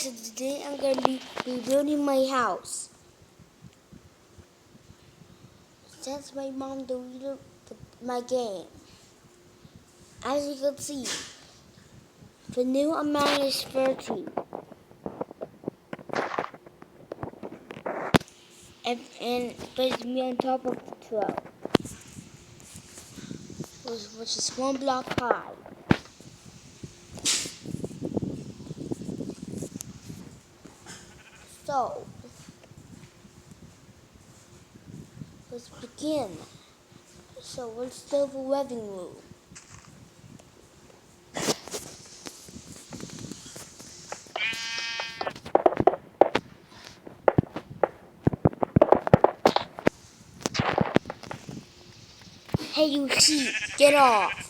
so today I'm going to be rebuilding my house. Since my mom deleted my game. As you can see, the new amount is 30. And there's me on top of 12. Which is 1 block high. So, let's begin. So, let's do the living room. Hey, you sheep, get off.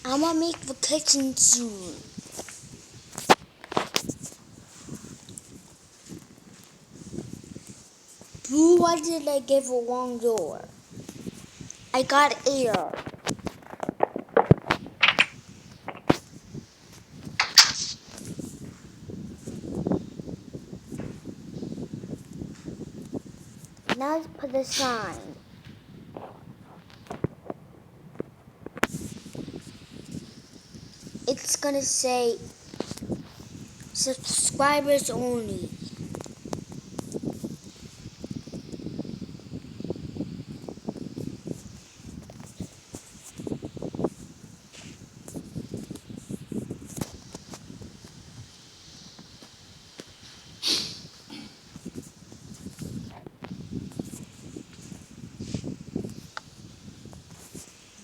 I'm gonna make the kitchen soon. Boo, why did I give a wrong door? I got air. Now let's put a sign. It's gonna say subscribers only.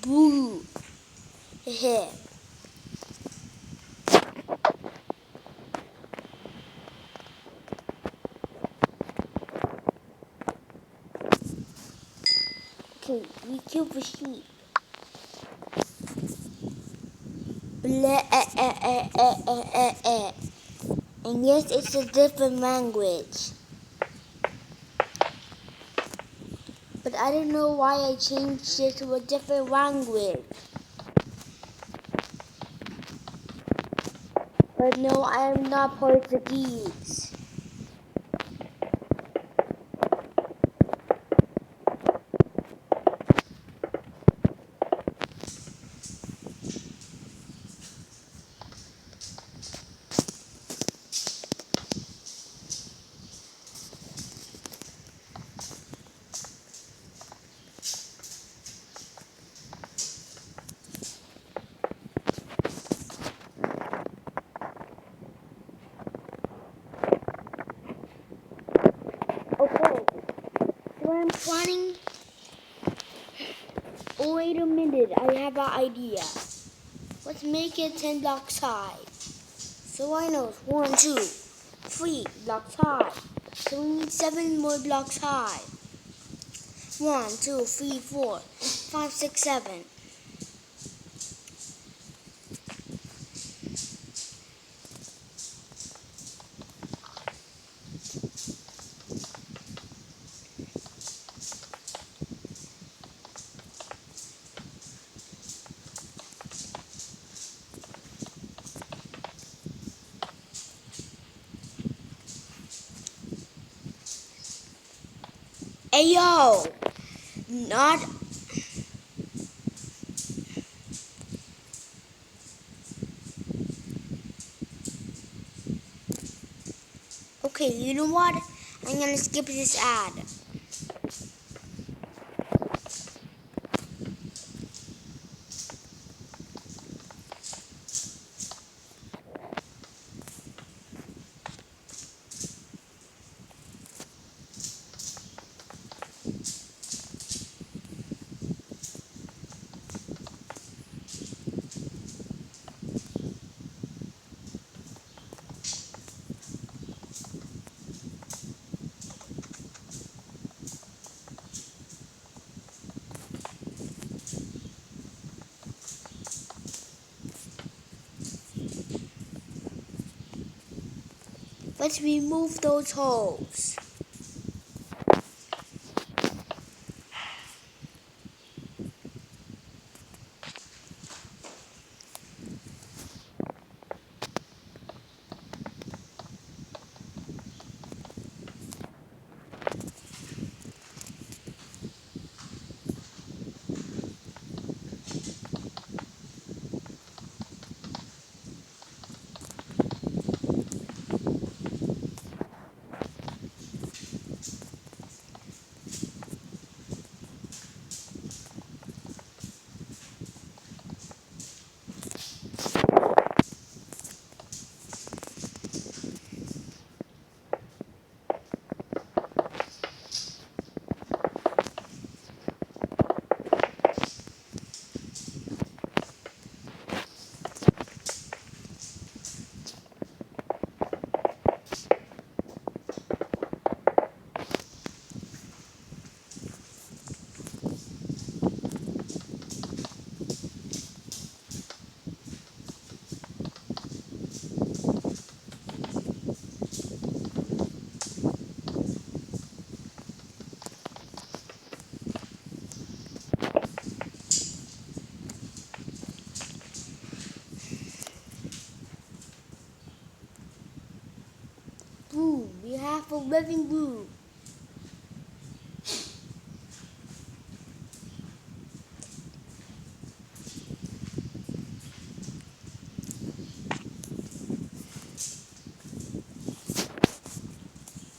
Boo. Heh. Okay, we kill the sheep. Blah, And yes, it's a different language. But I don't know why I changed it to a different language. But no, I am not Portuguese. Okay, so I'm planning. Oh, wait a minute, I have an idea. Let's make it 10 blocks high. So I know it's 1, 2, 3 blocks high. So we need 7 more blocks high. 1, 2, 3, 4, 5, 6, 7. Ayo! Not. Okay, you know what? I'm gonna skip this ad. Let's remove those holes. Boom, we have a living room.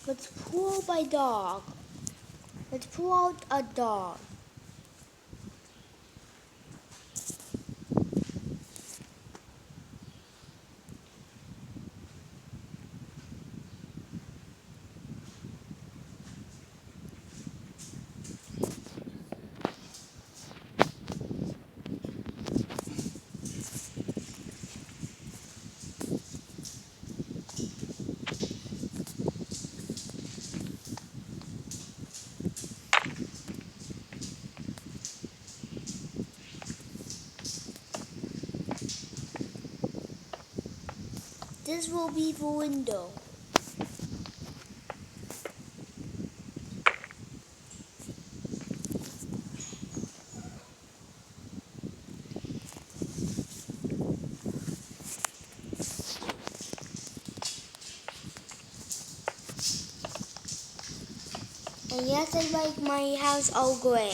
Let's pull out my dog. Let's pull out a dog. This will be the window. And yes, I like my house all gray.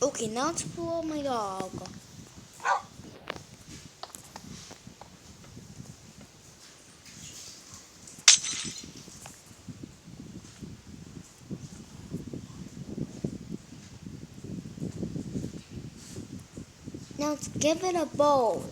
Okay, now to pull out my dog. Now to give it a bowl.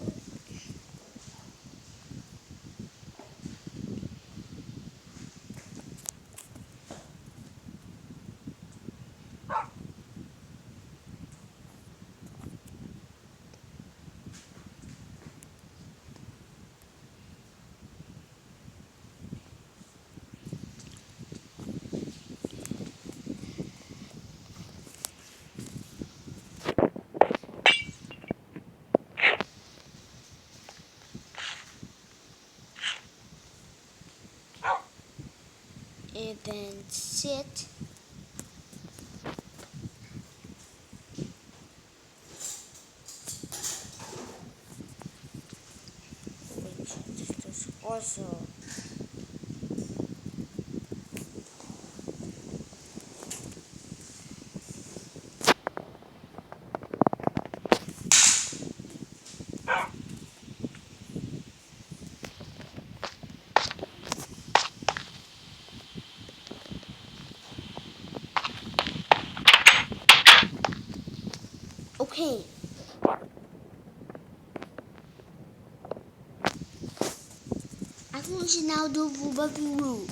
And then sit. Which is also. Okay. I think we should now do Boo Woo.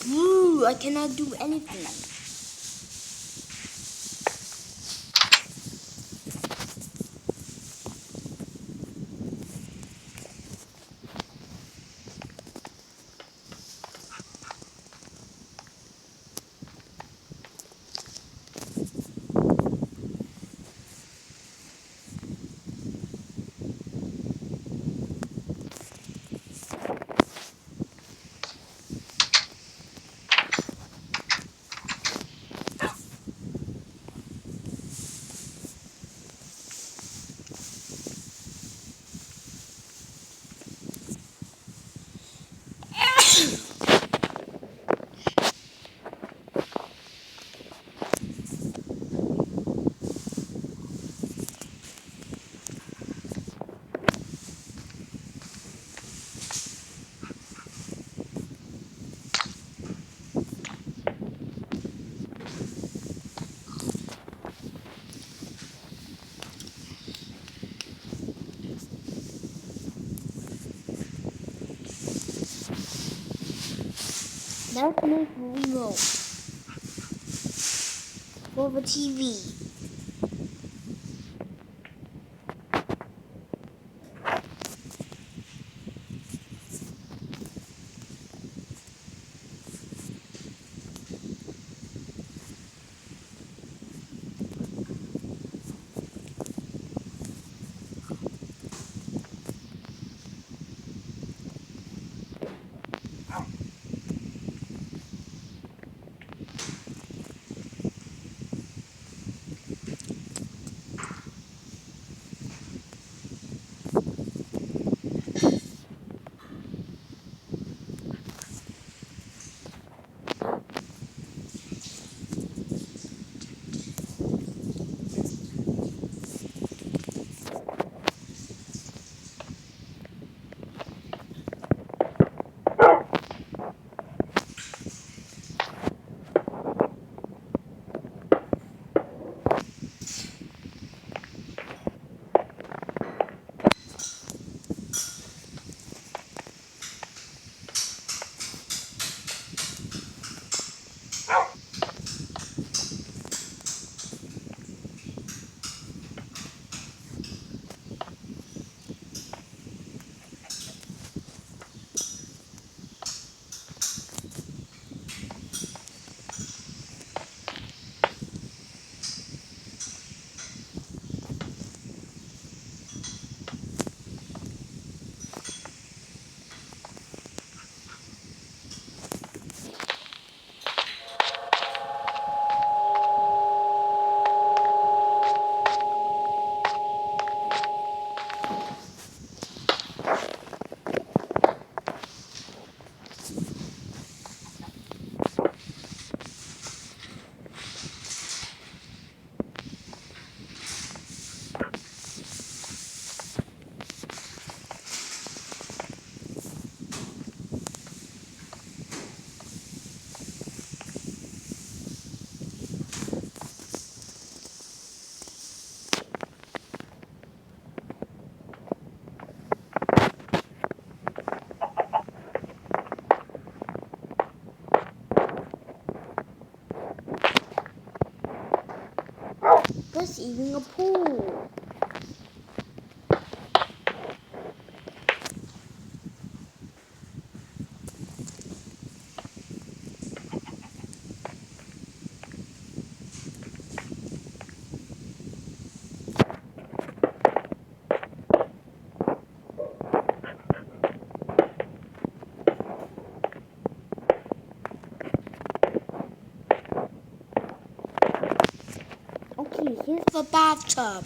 Woo! I cannot do anything. Let's make a remote for the TV. There's even a pool. Okay, here's the bathtub.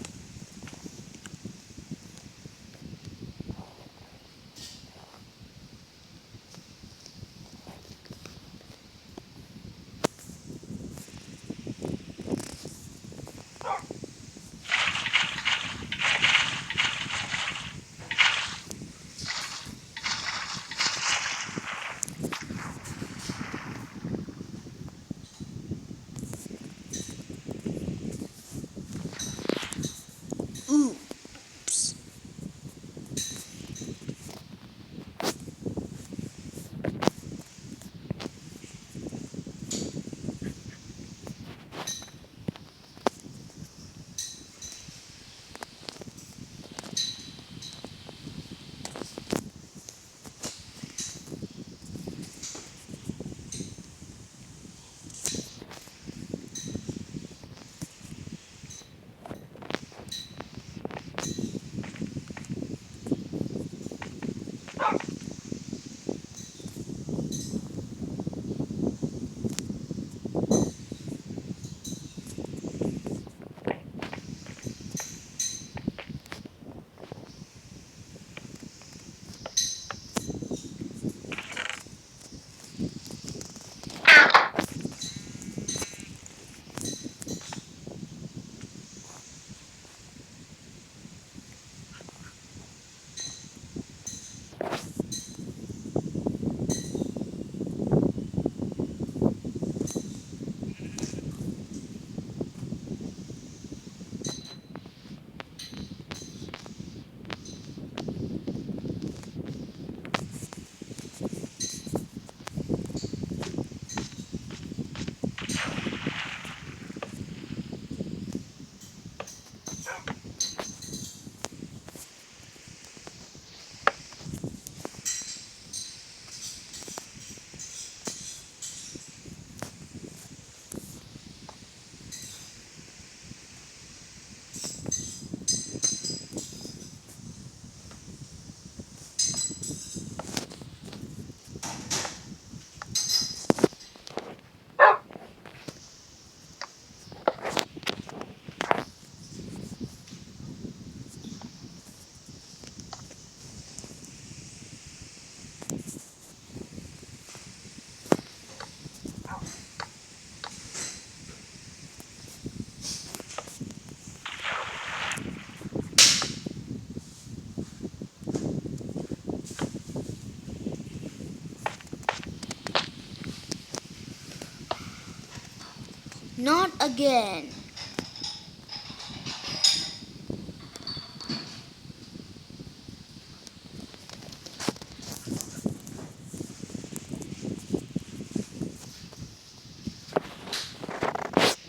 Not again.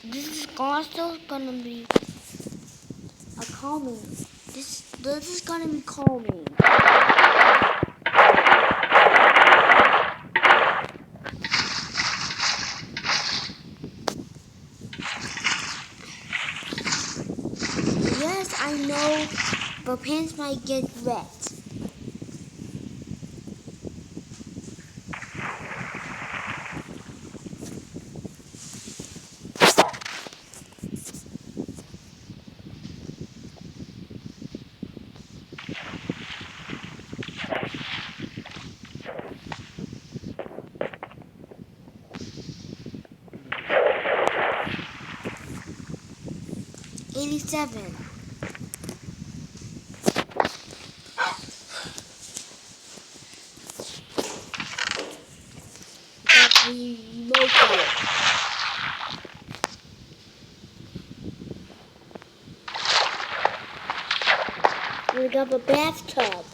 This is also gonna be a calming. This is gonna be calming. Yes, I know, but pants might get wet. $87. That's remote. We got a bathtub.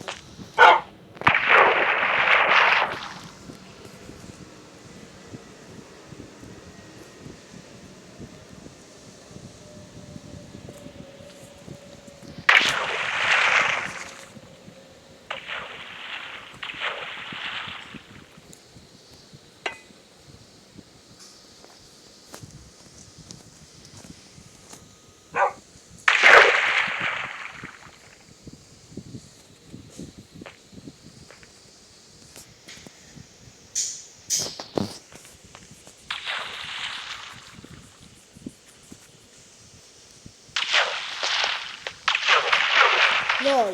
No.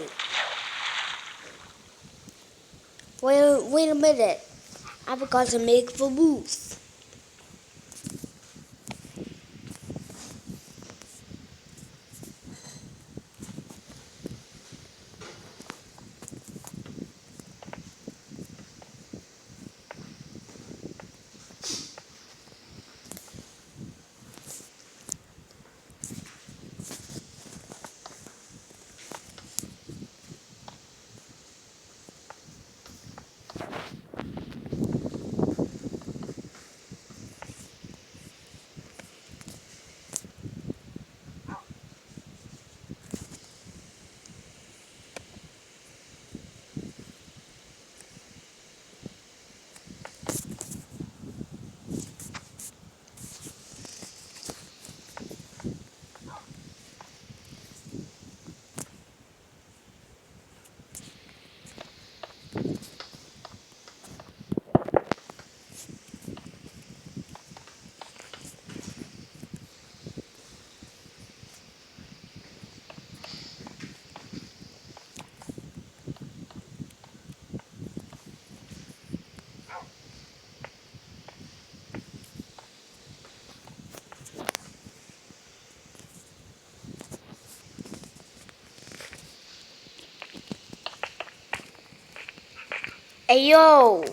Wait a minute. I forgot to make the booth. Hey yo!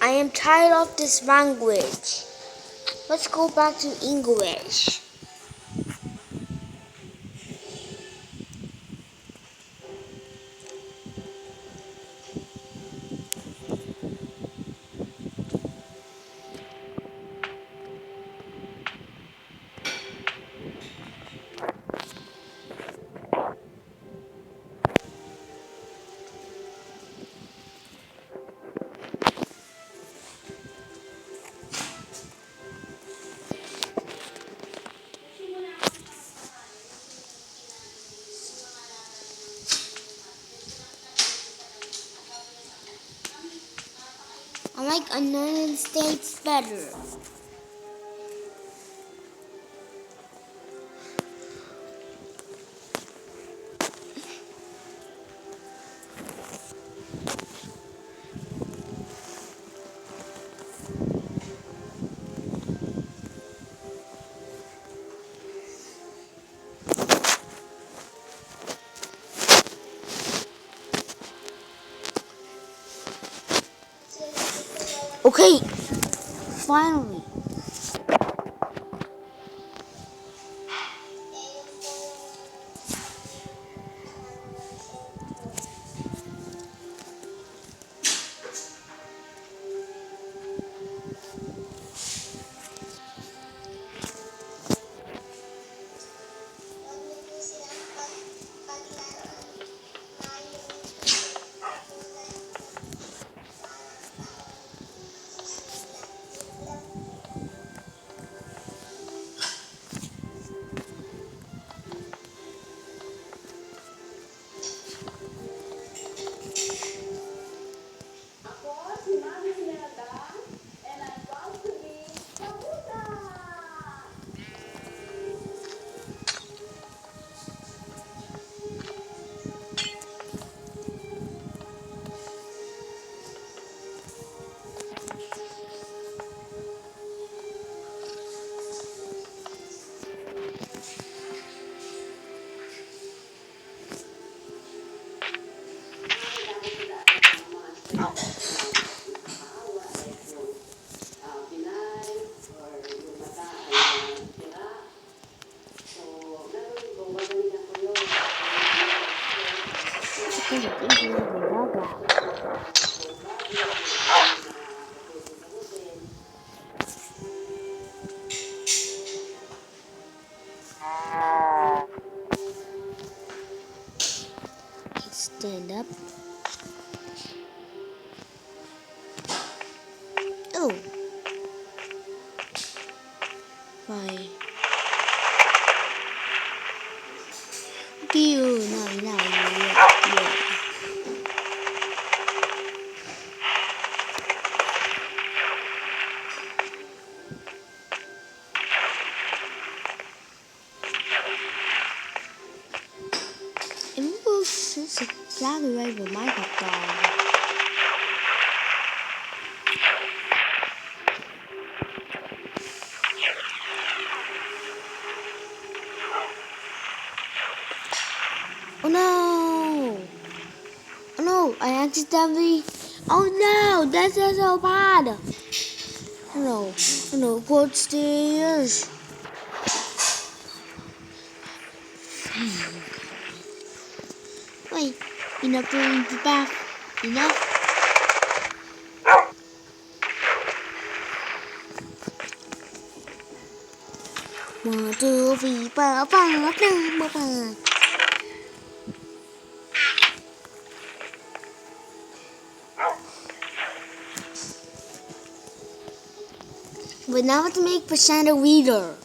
I am tired of this language. Let's go back to English. I like United States better. Okay, finally. Stand up. Oh. Why? Yeah. It moves exactly right with Minecraft dog. Oh no! Oh no! I accidentally. Oh no! That's so bad! Oh no! Oh no! Go upstairs. Wait, enough doing the bath. Enough. 1, 2, 3, 4, 5, 6, 7. But now let's make Pashanda Reader.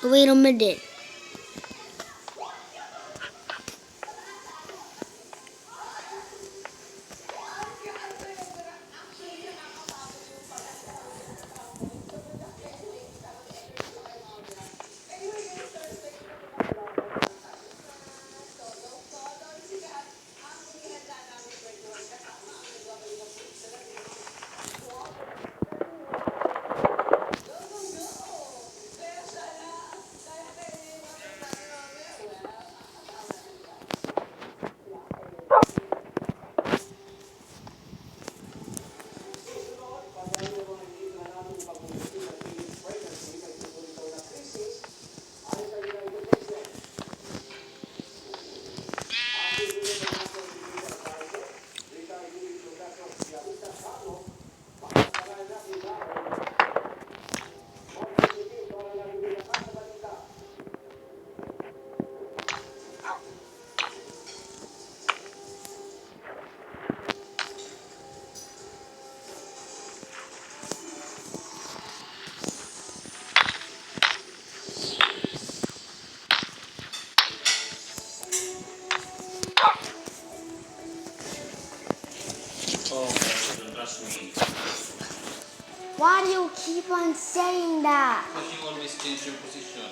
Wait a minute. Oh, don't trust me. Why do you keep on saying that? Because you always change your position.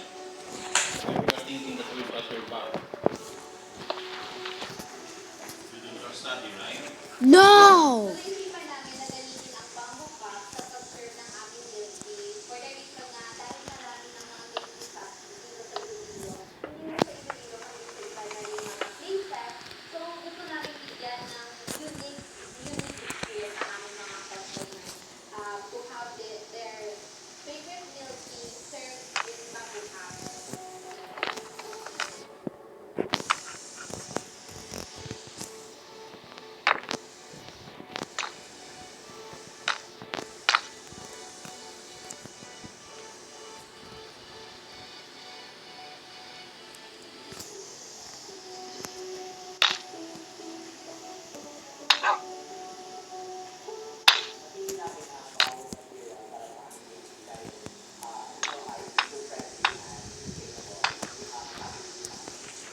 You are thinking that we'll cut your back. You don't trust study, right? No! Naisipan namin na gamitin ang pamukha sa pag-serve ng aming milk tea for the reason na dahil marami ng mga milk tea shops dito sa Iloilo, hindi mo sa Iloilo kami nagsipan na yung mga places. So, gusto namin bigyan ng unique experience ang aming mga customers to have their favorite milk tea served in pamukha.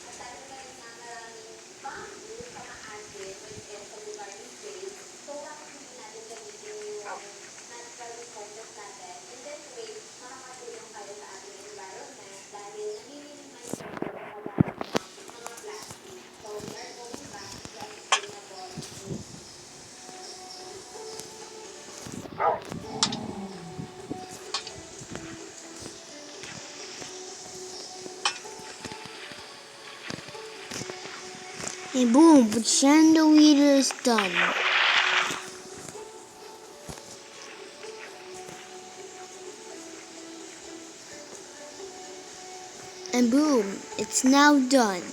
At dahil na rin nga maraming bamboo sa maasin when it comes to the garden space, so bakit hindi natin gamitin yung natural resources natin? In this way, makakatulong tayo sa ating environment dahil nami-minimize natin ang paggamit ng mga plastic. So we are going back to the sustainable way. And boom, the chandelier is done. And boom, it's now done.